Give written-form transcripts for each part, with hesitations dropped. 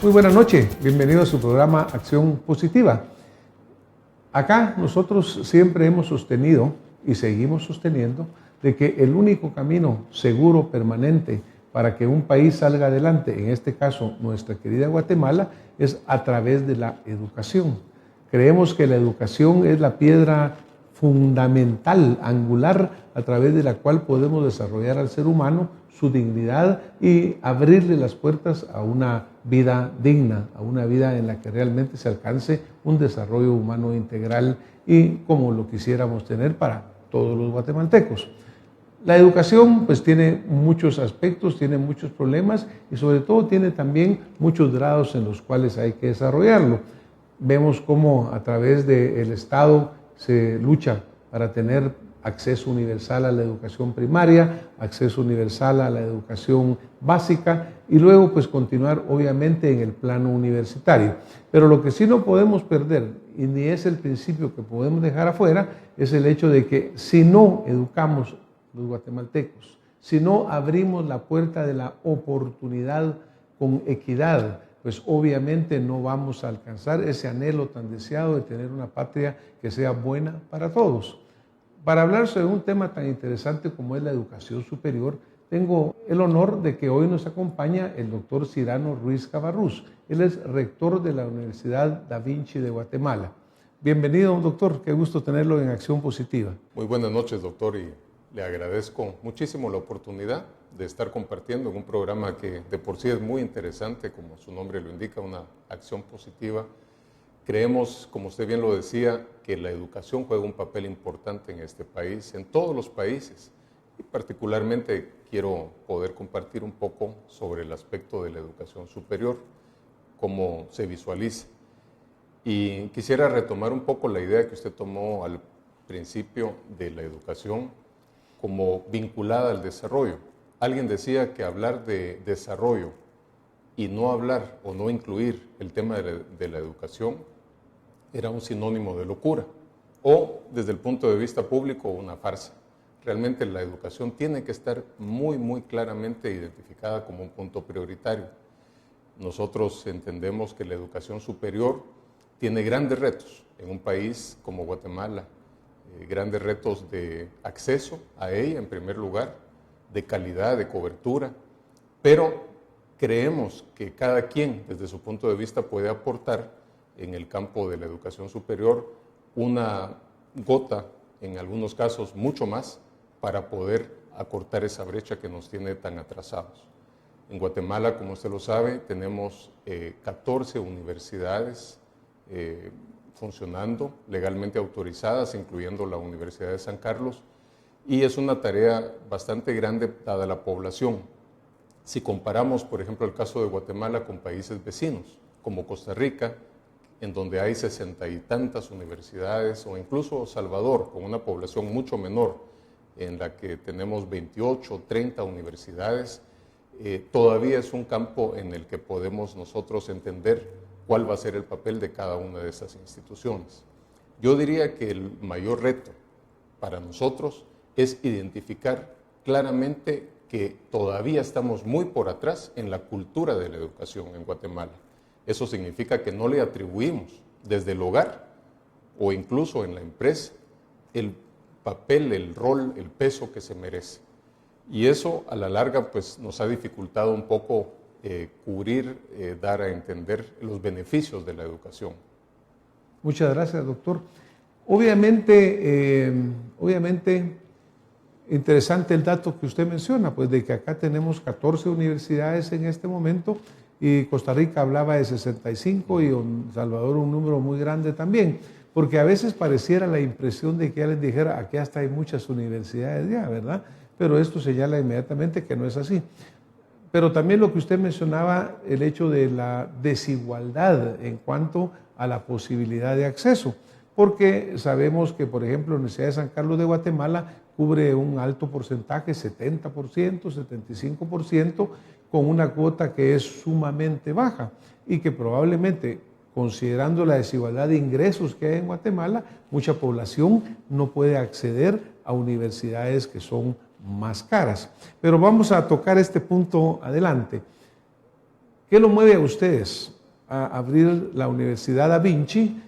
Muy buena noche, bienvenido a su programa Acción Positiva. Acá nosotros siempre hemos sostenido y seguimos sosteniendo de que el único camino seguro, permanente, para que un país salga adelante, en este caso nuestra querida Guatemala, es a través de la educación. Creemos que la educación es la piedra fundamental, angular, a través de la cual podemos desarrollar al ser humano su dignidad y abrirle las puertas a una vida digna, a una vida en la que realmente se alcance un desarrollo humano integral y como lo quisiéramos tener para todos los guatemaltecos. La educación pues tiene muchos aspectos, tiene muchos problemas y sobre todo tiene también muchos grados en los cuales hay que desarrollarlo. Vemos cómo a través del Estado se lucha para tener acceso universal a la educación primaria, acceso universal a la educación básica y luego pues continuar obviamente en el plano universitario. Pero lo que sí no podemos perder, y ni es el principio que podemos dejar afuera, es el hecho de que si no educamos los guatemaltecos, si no abrimos la puerta de la oportunidad con equidad, pues obviamente no vamos a alcanzar ese anhelo tan deseado de tener una patria que sea buena para todos. Para hablar sobre un tema tan interesante como es la educación superior, tengo el honor de que hoy nos acompaña el doctor Cyrano Ruiz Cabarrús. Él es rector de la Universidad Da Vinci de Guatemala. Bienvenido, doctor. Qué gusto tenerlo en Acción Positiva. Muy buenas noches, doctor, y le agradezco muchísimo la oportunidad de estar compartiendo en un programa que de por sí es muy interesante, como su nombre lo indica, una acción positiva. Creemos, como usted bien lo decía, que la educación juega un papel importante en este país, en todos los países, y particularmente quiero poder compartir un poco sobre el aspecto de la educación superior, cómo se visualiza. Y quisiera retomar un poco la idea que usted tomó al principio de la educación como vinculada al desarrollo. Alguien decía que hablar de desarrollo y no hablar o no incluir el tema de la educación era un sinónimo de locura o, desde el punto de vista público, una farsa. Realmente la educación tiene que estar muy claramente identificada como un punto prioritario. Nosotros entendemos que la educación superior tiene grandes retos en un país como Guatemala, grandes retos de acceso a ella en primer lugar, de calidad, de cobertura, pero creemos que cada quien desde su punto de vista puede aportar en el campo de la educación superior una gota, en algunos casos mucho más, para poder acortar esa brecha que nos tiene tan atrasados. En Guatemala, como usted lo sabe, tenemos 14 universidades funcionando, legalmente autorizadas, incluyendo la Universidad de San Carlos, y es una tarea bastante grande dada la población. Si comparamos, por ejemplo, el caso de Guatemala con países vecinos, como Costa Rica, en donde hay 60 y tantas universidades, o incluso Salvador, con una población mucho menor, en la que tenemos 28, 30 universidades, todavía es un campo en el que podemos nosotros entender cuál va a ser el papel de cada una de esas instituciones. Yo diría que el mayor reto para nosotros es identificar claramente que todavía estamos muy por atrás en la cultura de la educación en Guatemala. Eso significa que no le atribuimos desde el hogar o incluso en la empresa el papel, el rol, el peso que se merece. Y eso a la larga pues, nos ha dificultado un poco cubrir, dar a entender los beneficios de la educación. Muchas gracias, doctor. Obviamente, interesante el dato que usted menciona, pues de que acá tenemos 14 universidades en este momento y Costa Rica hablaba de 65 y en Salvador un número muy grande también, porque a veces pareciera la impresión de que ya les dijera, aquí hasta hay muchas universidades ya, ¿verdad? Pero esto señala inmediatamente que no es así. Pero también lo que usted mencionaba, el hecho de la desigualdad en cuanto a la posibilidad de acceso, porque sabemos que, por ejemplo, la Universidad de San Carlos de Guatemala cubre un alto porcentaje, 70%, 75%, con una cuota que es sumamente baja y que probablemente, considerando la desigualdad de ingresos que hay en Guatemala, mucha población no puede acceder a universidades que son más caras. Pero vamos a tocar este punto adelante. ¿Qué lo mueve a ustedes a abrir la Universidad Da Vinci.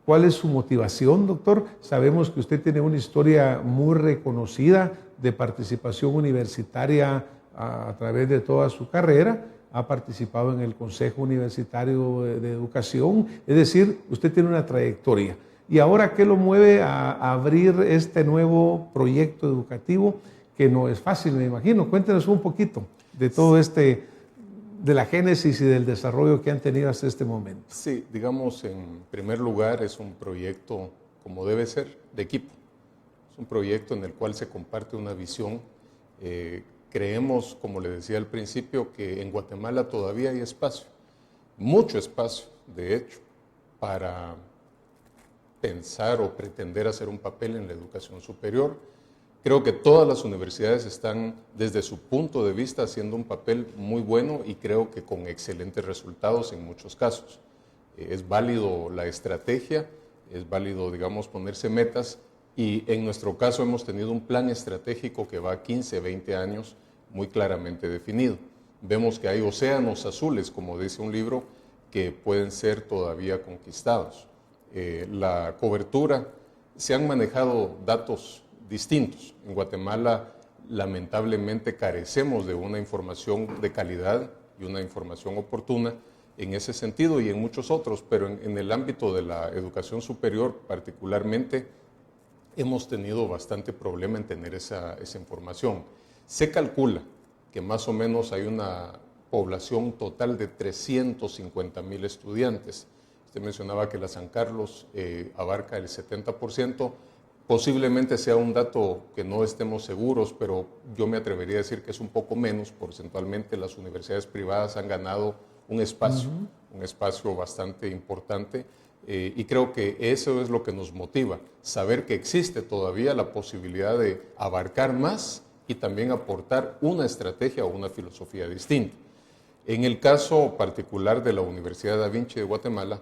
¿Cuál es su motivación, doctor? Sabemos que usted tiene una historia muy reconocida de participación universitaria a través de toda su carrera. Ha participado en el Consejo Universitario de Educación, es decir, usted tiene una trayectoria. ¿Y ahora qué lo mueve a abrir este nuevo proyecto educativo que no es fácil, me imagino? Cuéntenos un poquito de todo de la génesis y del desarrollo que han tenido hasta este momento. Sí, digamos, en primer lugar es un proyecto, como debe ser, de equipo. Es un proyecto en el cual se comparte una visión. Creemos, como le decía al principio, que en Guatemala todavía hay espacio, mucho espacio, de hecho, para pensar o pretender hacer un papel en la educación superior. Creo que todas las universidades están, desde su punto de vista, haciendo un papel muy bueno y creo que con excelentes resultados en muchos casos. Es válido la estrategia, es válido, digamos, ponerse metas y en nuestro caso hemos tenido un plan estratégico que va a 15, 20 años muy claramente definido. Vemos que hay océanos azules, como dice un libro, que pueden ser todavía conquistados. La cobertura, se han manejado datos distintos. En Guatemala, lamentablemente, carecemos de una información de calidad y una información oportuna en ese sentido y en muchos otros, pero en el ámbito de la educación superior particularmente, hemos tenido bastante problema en tener esa información. Se calcula que más o menos hay una población total de 350,000 estudiantes. Usted mencionaba que la San Carlos abarca el 70%. Posiblemente sea un dato que no estemos seguros, pero yo me atrevería a decir que es un poco menos. Porcentualmente las universidades privadas han ganado un espacio bastante importante y creo que eso es lo que nos motiva, saber que existe todavía la posibilidad de abarcar más y también aportar una estrategia o una filosofía distinta. En el caso particular de la Universidad Da Vinci de Guatemala,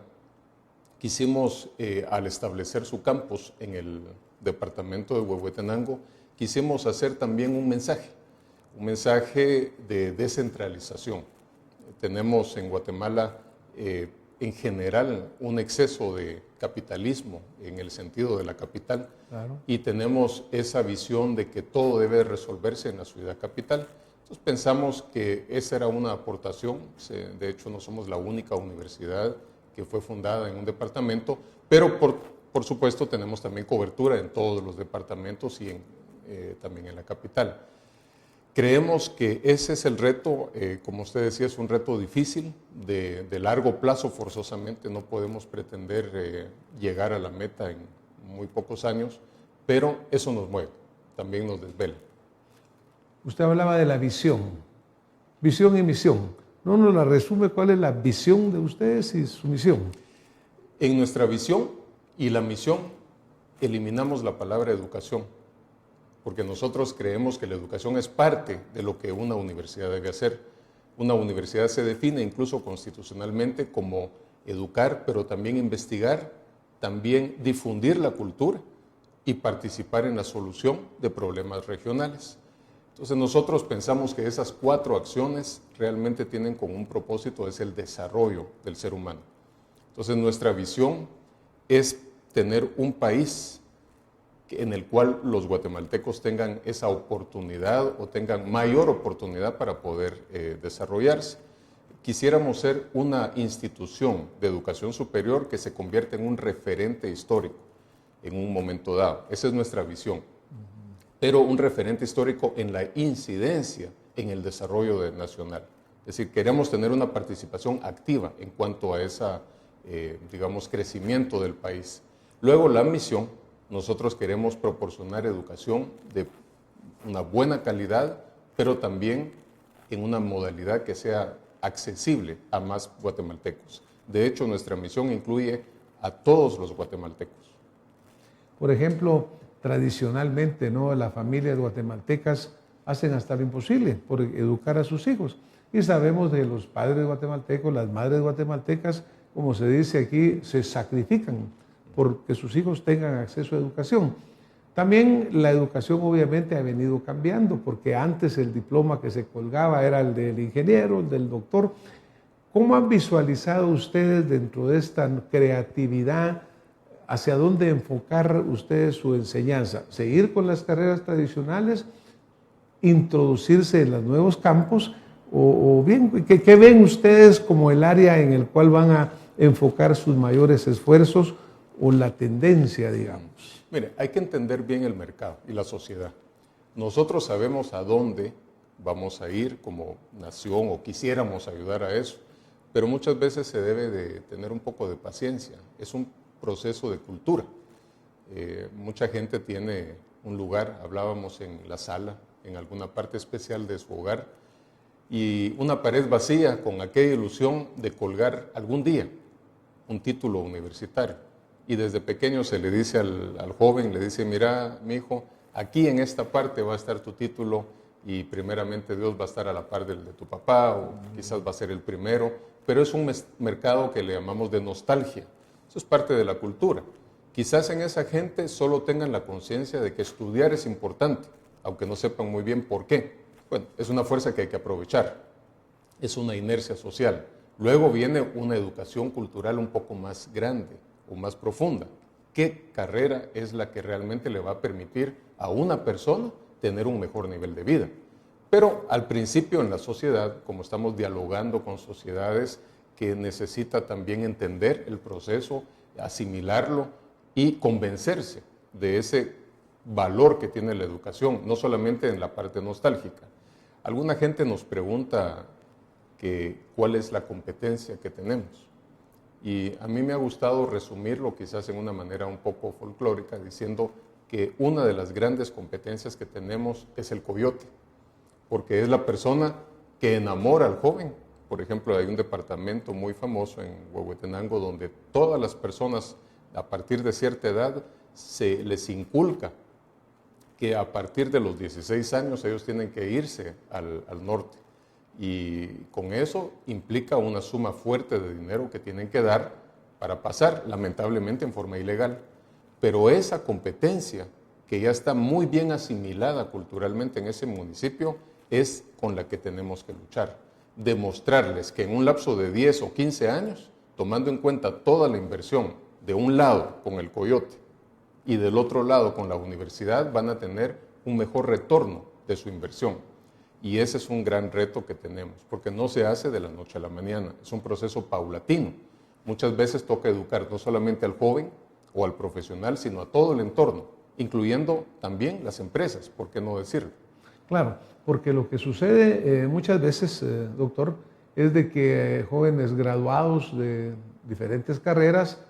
quisimos, al establecer su campus en el departamento de Huehuetenango, quisimos hacer también un mensaje de descentralización. Tenemos en Guatemala, en general, un exceso de capitalismo en el sentido de la capital, claro, y tenemos esa visión de que todo debe resolverse en la ciudad capital. Entonces pensamos que esa era una aportación. De hecho, no somos la única universidad que fue fundada en un departamento, pero por supuesto tenemos también cobertura en todos los departamentos y también en la capital. Creemos que ese es el reto, como usted decía, es un reto difícil, de largo plazo forzosamente, no podemos pretender llegar a la meta en muy pocos años, pero eso nos mueve, también nos desvela. Usted hablaba de la visión y misión. ¿No nos la resume cuál es la visión de ustedes y su misión? En nuestra visión y la misión eliminamos la palabra educación, porque nosotros creemos que la educación es parte de lo que una universidad debe hacer. Una universidad se define incluso constitucionalmente como educar, pero también investigar, también difundir la cultura y participar en la solución de problemas regionales. Entonces nosotros pensamos que esas 4 acciones realmente tienen como un propósito, es el desarrollo del ser humano. Entonces nuestra visión es tener un país en el cual los guatemaltecos tengan esa oportunidad o tengan mayor oportunidad para poder desarrollarse. Quisiéramos ser una institución de educación superior que se convierta en un referente histórico en un momento dado. Esa es nuestra visión. Pero un referente histórico en la incidencia en el desarrollo nacional. Es decir, queremos tener una participación activa en cuanto a ese, digamos, crecimiento del país. Luego, la misión, nosotros queremos proporcionar educación de una buena calidad, pero también en una modalidad que sea accesible a más guatemaltecos. De hecho, nuestra misión incluye a todos los guatemaltecos. Por ejemplo, tradicionalmente, ¿no?, las familias guatemaltecas hacen hasta lo imposible por educar a sus hijos. Y sabemos de los padres guatemaltecos, las madres guatemaltecas, como se dice aquí, se sacrifican porque sus hijos tengan acceso a educación. También la educación obviamente ha venido cambiando, porque antes el diploma que se colgaba era el del ingeniero, el del doctor. ¿Cómo han visualizado ustedes dentro de esta creatividad? ¿Hacia dónde enfocar ustedes su enseñanza? ¿Seguir con las carreras tradicionales? ¿Introducirse en los nuevos campos? ¿O bien, qué ven ustedes como el área en el cual van a enfocar sus mayores esfuerzos o la tendencia, digamos? Mire, hay que entender bien el mercado y la sociedad. Nosotros sabemos a dónde vamos a ir como nación o quisiéramos ayudar a eso, pero muchas veces se debe de tener un poco de paciencia. Es un proceso de cultura. Mucha gente tiene un lugar, hablábamos en la sala, en alguna parte especial de su hogar, y una pared vacía con aquella ilusión de colgar algún día un título universitario. Y desde pequeño se le dice al joven, le dice, mira, mi hijo, aquí en esta parte va a estar tu título y primeramente Dios va a estar a la par del de tu papá o quizás va a ser el primero, pero es un mercado que le llamamos de nostalgia. Eso es parte de la cultura. Quizás en esa gente solo tengan la conciencia de que estudiar es importante, aunque no sepan muy bien por qué. Bueno, es una fuerza que hay que aprovechar. Es una inercia social. Luego viene una educación cultural un poco más grande o más profunda. ¿Qué carrera es la que realmente le va a permitir a una persona tener un mejor nivel de vida? Pero al principio en la sociedad, como estamos dialogando con sociedades que necesita también entender el proceso, asimilarlo y convencerse de ese valor que tiene la educación, no solamente en la parte nostálgica. Alguna gente nos pregunta cuál es la competencia que tenemos. Y a mí me ha gustado resumirlo quizás en una manera un poco folclórica, diciendo que una de las grandes competencias que tenemos es el coyote, porque es la persona que enamora al joven. Por ejemplo, hay un departamento muy famoso en Huehuetenango donde todas las personas a partir de cierta edad se les inculca que a partir de los 16 años ellos tienen que irse al norte. Y con eso implica una suma fuerte de dinero que tienen que dar para pasar, lamentablemente en forma ilegal. Pero esa competencia, que ya está muy bien asimilada culturalmente en ese municipio, es con la que tenemos que luchar. Demostrarles que en un lapso de 10 o 15 años, tomando en cuenta toda la inversión de un lado con el coyote y del otro lado con la universidad, van a tener un mejor retorno de su inversión. Y ese es un gran reto que tenemos, porque no se hace de la noche a la mañana, es un proceso paulatino. Muchas veces toca educar no solamente al joven o al profesional, sino a todo el entorno, incluyendo también las empresas, ¿por qué no decirlo? Claro, porque lo que sucede muchas veces, doctor, es de que jóvenes graduados de diferentes carreras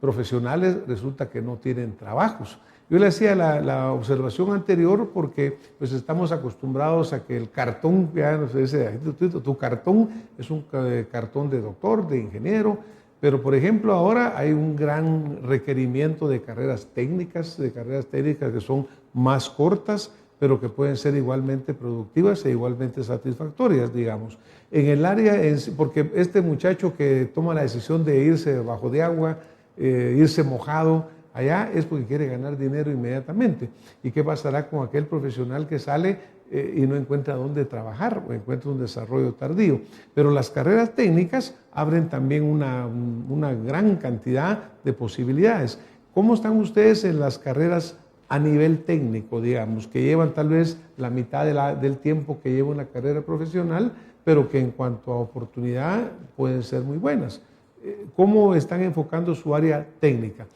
profesionales resulta que no tienen trabajos. Yo le hacía la observación anterior porque pues estamos acostumbrados a que el cartón, ya no se dice, tu cartón es un cartón de doctor, de ingeniero, pero por ejemplo ahora hay un gran requerimiento de carreras técnicas que son más cortas, pero que pueden ser igualmente productivas e igualmente satisfactorias, digamos. En el área, porque este muchacho que toma la decisión de irse bajo de agua, irse mojado, allá es porque quiere ganar dinero inmediatamente. ¿Y qué pasará con aquel profesional que sale y no encuentra dónde trabajar o encuentra un desarrollo tardío? Pero las carreras técnicas abren también una gran cantidad de posibilidades. ¿Cómo están ustedes en las carreras a nivel técnico, digamos, que llevan tal vez la mitad del tiempo que lleva una carrera profesional, pero que en cuanto a oportunidad pueden ser muy buenas? ¿Cómo están enfocando su área técnica?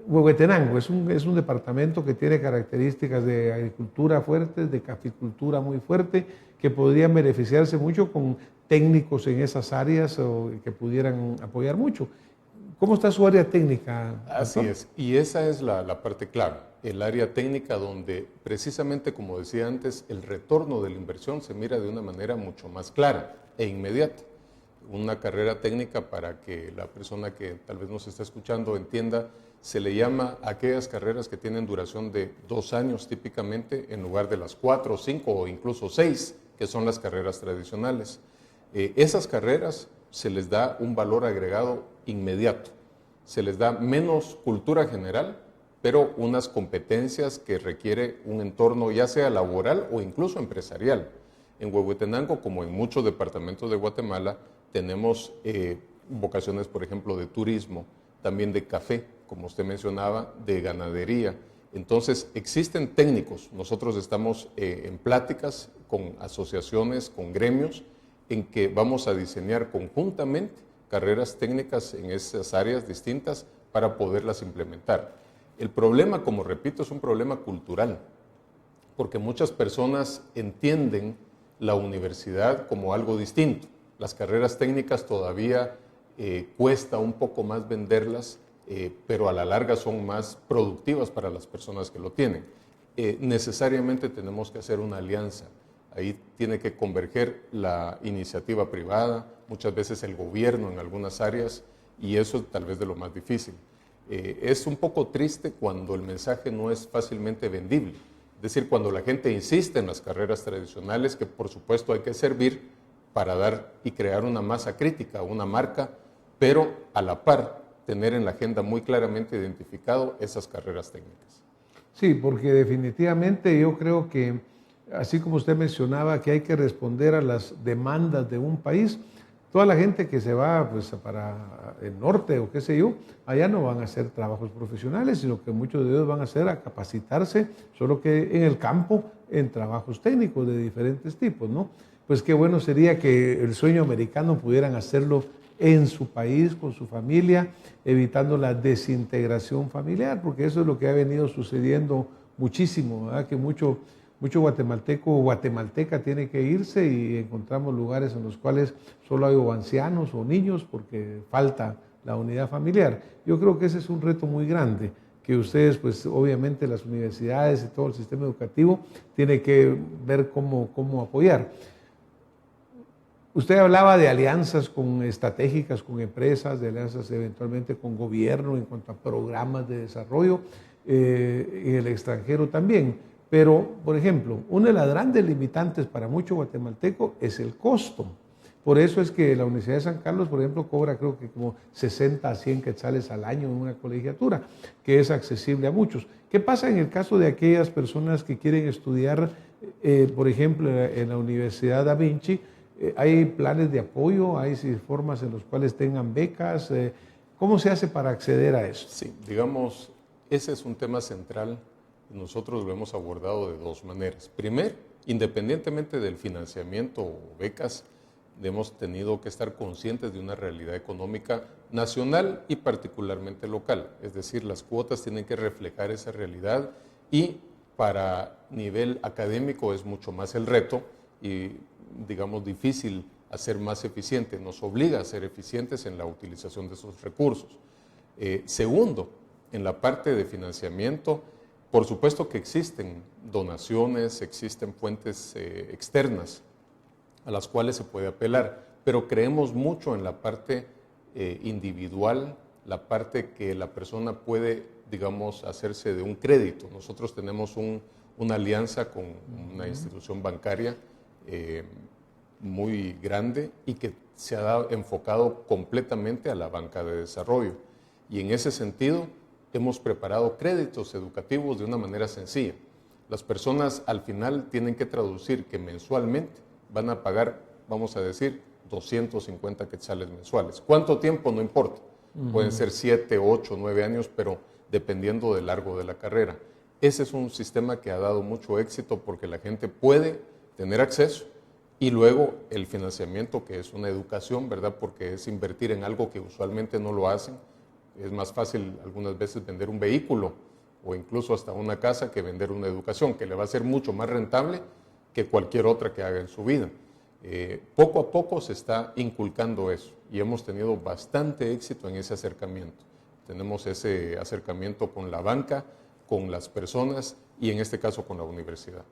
Huehuetenango es un departamento que tiene características de agricultura fuertes, de caficultura muy fuerte, que podrían beneficiarse mucho con técnicos en esas áreas o que pudieran apoyar mucho. ¿Cómo está su área técnica, doctor? Así es, y esa es la parte clave, el área técnica donde precisamente, como decía antes, el retorno de la inversión se mira de una manera mucho más clara e inmediata. Una carrera técnica, para que la persona que tal vez nos está escuchando entienda, se le llama a aquellas carreras que tienen duración de 2 años típicamente, en lugar de las 4, 5 o incluso 6, que son las carreras tradicionales. Esas carreras se les da un valor agregado inmediato, se les da menos cultura general, pero unas competencias que requiere un entorno ya sea laboral o incluso empresarial. En Huehuetenango, como en muchos departamentos de Guatemala, tenemos vocaciones, por ejemplo, de turismo, también de café, como usted mencionaba, de ganadería. Entonces, existen técnicos. Nosotros estamos en pláticas con asociaciones, con gremios, en que vamos a diseñar conjuntamente carreras técnicas en esas áreas distintas para poderlas implementar. El problema, como repito, es un problema cultural, porque muchas personas entienden la universidad como algo distinto. Las carreras técnicas todavía cuesta un poco más venderlas, pero a la larga son más productivas para las personas que lo tienen. Necesariamente tenemos que hacer una alianza. Ahí tiene que converger la iniciativa privada, muchas veces el gobierno en algunas áreas, y eso es tal vez de lo más difícil. Es un poco triste cuando el mensaje no es fácilmente vendible. Es decir, cuando la gente insiste en las carreras tradicionales, que por supuesto hay que servir para dar y crear una masa crítica, una marca, pero a la par tener en la agenda muy claramente identificado esas carreras técnicas. Sí, porque definitivamente yo creo que, así como usted mencionaba, que hay que responder a las demandas de un país, toda la gente que se va pues, para el norte o qué sé yo, allá no van a hacer trabajos profesionales, sino que muchos de ellos van a hacer a capacitarse, solo que en el campo, en trabajos técnicos de diferentes tipos, ¿no? Pues qué bueno sería que el sueño americano pudieran hacerlo en su país, con su familia, evitando la desintegración familiar, porque eso es lo que ha venido sucediendo muchísimo, ¿verdad? Que mucho guatemalteco o guatemalteca tiene que irse y encontramos lugares en los cuales solo hay o ancianos o niños porque falta la unidad familiar. Yo creo que ese es un reto muy grande que ustedes, pues obviamente las universidades y todo el sistema educativo tiene que ver cómo apoyar. Usted hablaba de alianzas estratégicas con empresas, de alianzas eventualmente con gobierno en cuanto a programas de desarrollo, en el extranjero también. Pero, por ejemplo, una de las grandes limitantes para mucho guatemalteco es el costo. Por eso es que la Universidad de San Carlos, por ejemplo, cobra creo que como 60 a 100 quetzales al año en una colegiatura, que es accesible a muchos. ¿Qué pasa en el caso de aquellas personas que quieren estudiar, por ejemplo, en la Universidad Da Vinci? ¿Hay planes de apoyo? ¿Hay formas en las cuales tengan becas? ¿Cómo se hace para acceder a eso? Sí, digamos, ese es un tema central. Nosotros lo hemos abordado de dos maneras. Primero, independientemente del financiamiento o becas, hemos tenido que estar conscientes de una realidad económica nacional y particularmente local. Es decir, las cuotas tienen que reflejar esa realidad y para nivel académico es mucho más el reto y, digamos, difícil hacer más eficiente. Nos obliga a ser eficientes en la utilización de esos recursos. Segundo, en la parte de financiamiento, por supuesto que existen donaciones, existen fuentes externas a las cuales se puede apelar, pero creemos mucho en la parte individual, la parte que la persona puede, digamos, hacerse de un crédito. Nosotros tenemos una alianza con una institución bancaria muy grande y que se ha enfocado completamente a la banca de desarrollo. Y en ese sentido, hemos preparado créditos educativos de una manera sencilla. Las personas al final tienen que traducir que mensualmente van a pagar, vamos a decir, 250 quetzales mensuales. ¿Cuánto tiempo? No importa. Pueden ser 7, 8, 9 años, pero dependiendo del largo de la carrera. Ese es un sistema que ha dado mucho éxito porque la gente puede tener acceso y luego el financiamiento, que es una educación, ¿verdad? Porque es invertir en algo que usualmente no lo hacen. Es más fácil algunas veces vender un vehículo o incluso hasta una casa que vender una educación, que le va a ser mucho más rentable que cualquier otra que haga en su vida. Poco a poco se está inculcando eso y hemos tenido bastante éxito en ese acercamiento. Tenemos ese acercamiento con la banca, con las personas y en este caso con la universidad.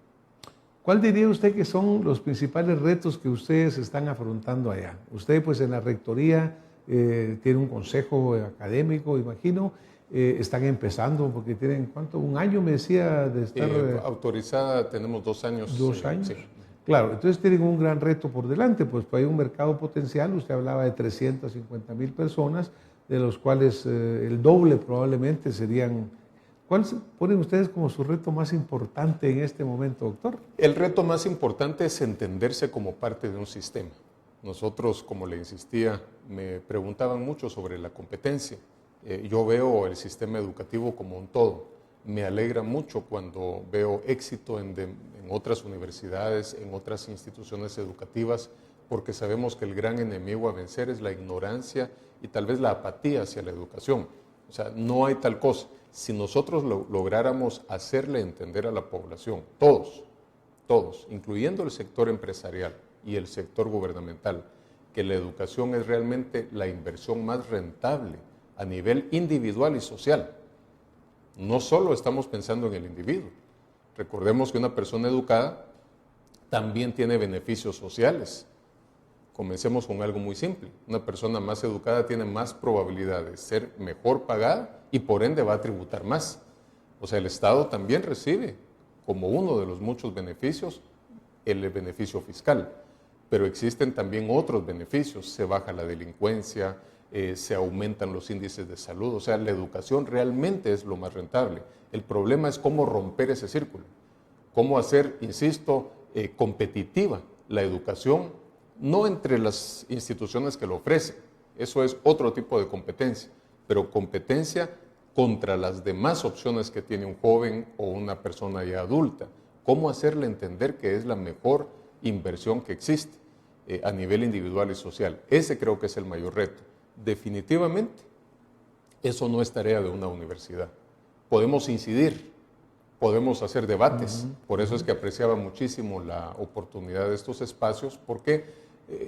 ¿Cuál diría usted que son los principales retos que ustedes están afrontando allá? Usted pues en la rectoría tiene un consejo académico, imagino, están empezando porque tienen, ¿cuánto? ¿Un año me decía de estar? Autorizada tenemos 2 años. 2 años. Sí. Claro, entonces tienen un gran reto por delante, pues hay un mercado potencial, usted hablaba de 350,000 personas, de los cuales el doble probablemente serían. ¿Cuál ponen ustedes como su reto más importante en este momento, doctor? El reto más importante es entenderse como parte de un sistema. Nosotros, como le insistía, me preguntaban mucho sobre la competencia. Yo veo el sistema educativo como un todo. Me alegra mucho cuando veo éxito en otras universidades, en otras instituciones educativas, porque sabemos que el gran enemigo a vencer es la ignorancia y tal vez la apatía hacia la educación. O sea, no hay tal cosa. Si nosotros lográramos hacerle entender a la población, todos, incluyendo el sector empresarial y el sector gubernamental, que la educación es realmente la inversión más rentable a nivel individual y social. No solo estamos pensando en el individuo. Recordemos que una persona educada también tiene beneficios sociales. Comencemos con algo muy simple. Una persona más educada tiene más probabilidad de ser mejor pagada y por ende va a tributar más. O sea, el Estado también recibe como uno de los muchos beneficios el beneficio fiscal. Pero existen también otros beneficios. Se baja la delincuencia, se aumentan los índices de salud. O sea, la educación realmente es lo más rentable. El problema es cómo romper ese círculo. Cómo hacer, insisto, competitiva la educación, no entre las instituciones que lo ofrecen. Eso es otro tipo de competencia. Pero competencia contra las demás opciones que tiene un joven o una persona ya adulta. Cómo hacerle entender que es la mejor inversión que existe a nivel individual y social. Ese creo que es el mayor reto. Definitivamente, eso no es tarea de una universidad. Podemos incidir, podemos hacer debates. Por eso es que apreciaba muchísimo la oportunidad de estos espacios, porque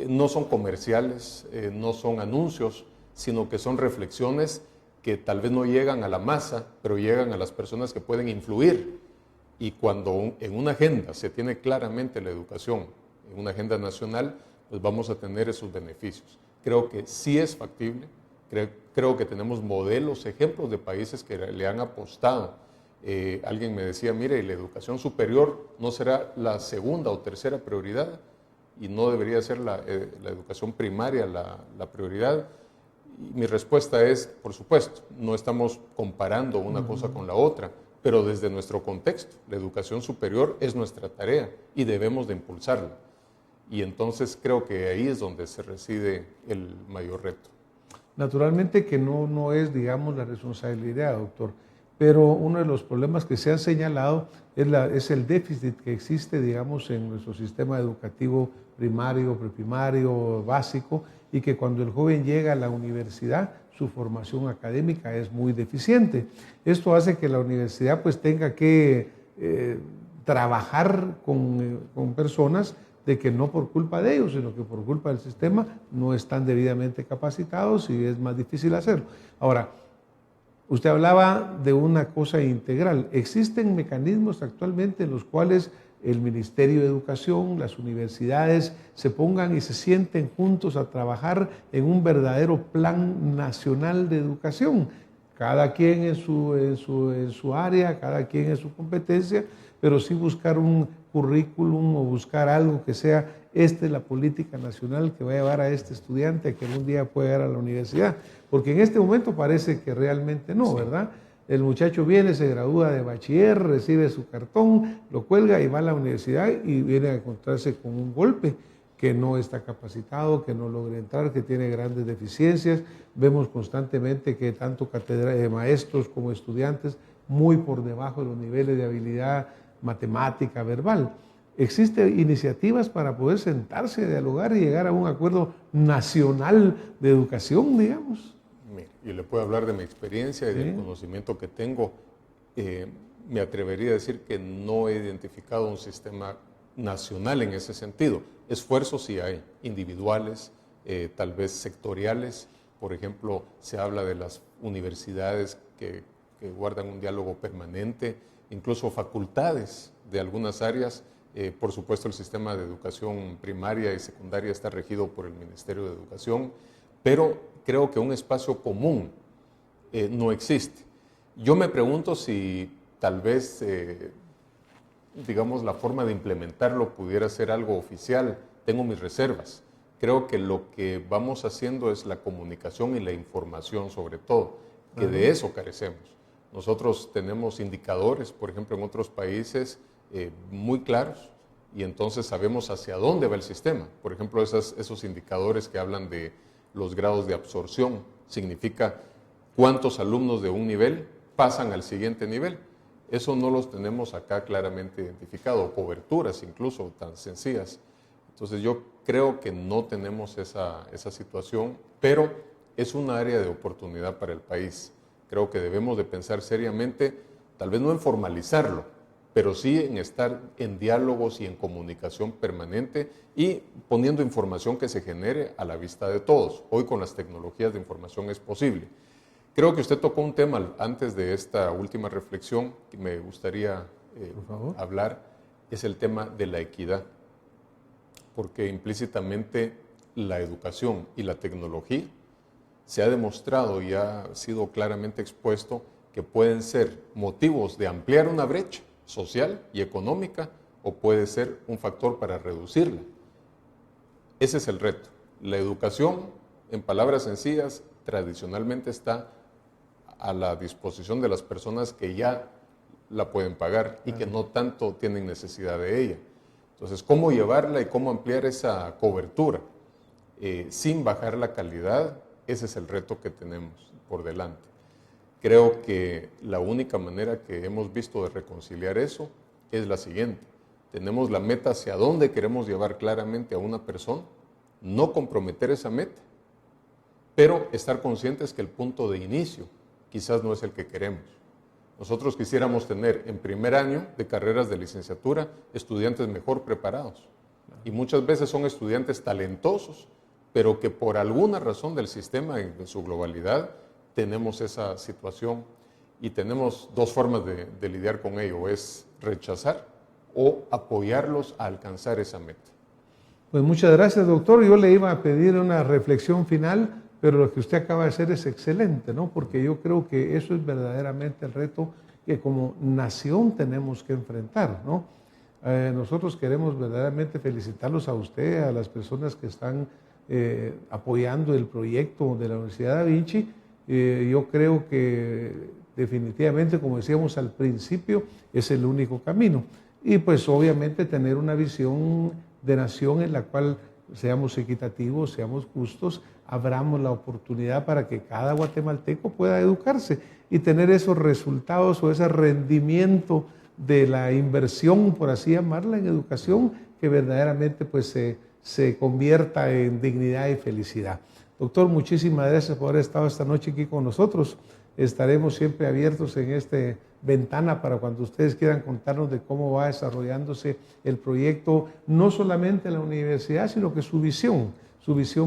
no son comerciales, no son anuncios, sino que son reflexiones que tal vez no llegan a la masa, pero llegan a las personas que pueden influir. Y cuando en una agenda se tiene claramente la educación, en una agenda nacional, pues vamos a tener esos beneficios. Creo que sí es factible, creo que tenemos modelos, ejemplos de países que le han apostado. Alguien me decía, mire, la educación superior no será la segunda o tercera prioridad y no debería ser la educación primaria la prioridad. Y mi respuesta es, por supuesto, no estamos comparando una cosa con la otra, pero desde nuestro contexto, la educación superior es nuestra tarea y debemos de impulsarla. Y entonces creo que ahí es donde se reside el mayor reto. Naturalmente que no es, digamos, la responsabilidad, doctor, pero uno de los problemas que se han señalado es el déficit que existe, digamos, en nuestro sistema educativo primario, preprimario, básico, y que cuando el joven llega a la universidad, su formación académica es muy deficiente. Esto hace que la universidad pues tenga que trabajar con personas de que no por culpa de ellos, sino que por culpa del sistema no están debidamente capacitados y es más difícil hacerlo. Ahora, usted hablaba de una cosa integral. Existen mecanismos actualmente en los cuales el Ministerio de Educación, las universidades se pongan y se sienten juntos a trabajar en un verdadero plan nacional de educación. Cada quien en su área, cada quien en su competencia, pero sí buscar un currículum o buscar algo que sea, esta es la política nacional que va a llevar a este estudiante a que algún día pueda ir a la universidad. Porque en este momento parece que realmente no, ¿verdad? El muchacho viene, se gradúa de bachiller, recibe su cartón, lo cuelga y va a la universidad y viene a encontrarse con un golpe, que no está capacitado, que no logra entrar, que tiene grandes deficiencias. Vemos constantemente que tanto maestros como estudiantes muy por debajo de los niveles de habilidad matemática, verbal. ¿Existen iniciativas para poder sentarse, dialogar y llegar a un acuerdo nacional de educación, digamos? Y le puedo hablar de mi experiencia y del conocimiento que tengo. Me atrevería a decir que no he identificado un sistema nacional en ese sentido. Esfuerzos sí hay, individuales, tal vez sectoriales. Por ejemplo, se habla de las universidades que guardan un diálogo permanente, incluso facultades de algunas áreas. Por supuesto, el sistema de educación primaria y secundaria está regido por el Ministerio de Educación, pero creo que un espacio común no existe. Yo me pregunto si tal vez, digamos, la forma de implementarlo pudiera ser algo oficial. Tengo mis reservas. Creo que lo que vamos haciendo es la comunicación y la información sobre todo, que de eso carecemos. Nosotros tenemos indicadores, por ejemplo, en otros países muy claros y entonces sabemos hacia dónde va el sistema. Por ejemplo, esos indicadores que hablan de los grados de absorción, significa cuántos alumnos de un nivel pasan al siguiente nivel. Eso no los tenemos acá claramente identificado, coberturas incluso tan sencillas. Entonces yo creo que no tenemos esa situación, pero es un área de oportunidad para el país. Creo que debemos de pensar seriamente, tal vez no en formalizarlo, pero sí en estar en diálogos y en comunicación permanente y poniendo información que se genere a la vista de todos. Hoy con las tecnologías de información es posible. Creo que usted tocó un tema antes de esta última reflexión que me gustaría hablar, es el tema de la equidad, porque implícitamente la educación y la tecnología se ha demostrado y ha sido claramente expuesto que pueden ser motivos de ampliar una brecha social y económica o puede ser un factor para reducirla. Ese es el reto. La educación, en palabras sencillas, tradicionalmente está a la disposición de las personas que ya la pueden pagar y que no tanto tienen necesidad de ella. Entonces, ¿cómo llevarla y cómo ampliar esa cobertura sin bajar la calidad? Ese es el reto que tenemos por delante. Creo que la única manera que hemos visto de reconciliar eso es la siguiente. Tenemos la meta hacia dónde queremos llevar claramente a una persona, no comprometer esa meta, pero estar conscientes que el punto de inicio quizás no es el que queremos. Nosotros quisiéramos tener en primer año de carreras de licenciatura estudiantes mejor preparados. Y muchas veces son estudiantes talentosos, pero que por alguna razón del sistema en su globalidad tenemos esa situación y tenemos dos formas de lidiar con ello, es rechazar o apoyarlos a alcanzar esa meta. Pues muchas gracias, doctor. Yo le iba a pedir una reflexión final, pero lo que usted acaba de hacer es excelente, ¿no? Porque yo creo que eso es verdaderamente el reto que como nación tenemos que enfrentar, ¿no? Nosotros queremos verdaderamente felicitarlos a usted, a las personas que están apoyando el proyecto de la Universidad Da Vinci. Yo creo que definitivamente, como decíamos al principio, es el único camino. Y pues obviamente tener una visión de nación en la cual seamos equitativos, seamos justos, abramos la oportunidad para que cada guatemalteco pueda educarse y tener esos resultados o ese rendimiento de la inversión, por así llamarla, en educación, que verdaderamente pues se convierta en dignidad y felicidad. Doctor, muchísimas gracias por haber estado esta noche aquí con nosotros. Estaremos siempre abiertos en esta ventana para cuando ustedes quieran contarnos de cómo va desarrollándose el proyecto, no solamente en la universidad, sino que su visión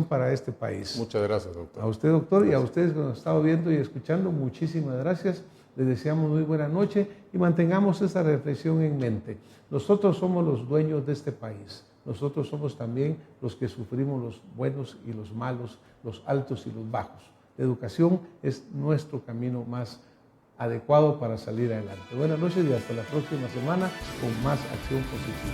para este país. Muchas gracias, doctor. A usted, doctor, gracias. Y a ustedes que nos han estado viendo y escuchando, muchísimas gracias. Les deseamos muy buena noche y mantengamos esa reflexión en mente. Nosotros somos los dueños de este país. Nosotros somos también los que sufrimos los buenos y los malos, los altos y los bajos. La educación es nuestro camino más adecuado para salir adelante. Buenas noches y hasta la próxima semana con más acción positiva.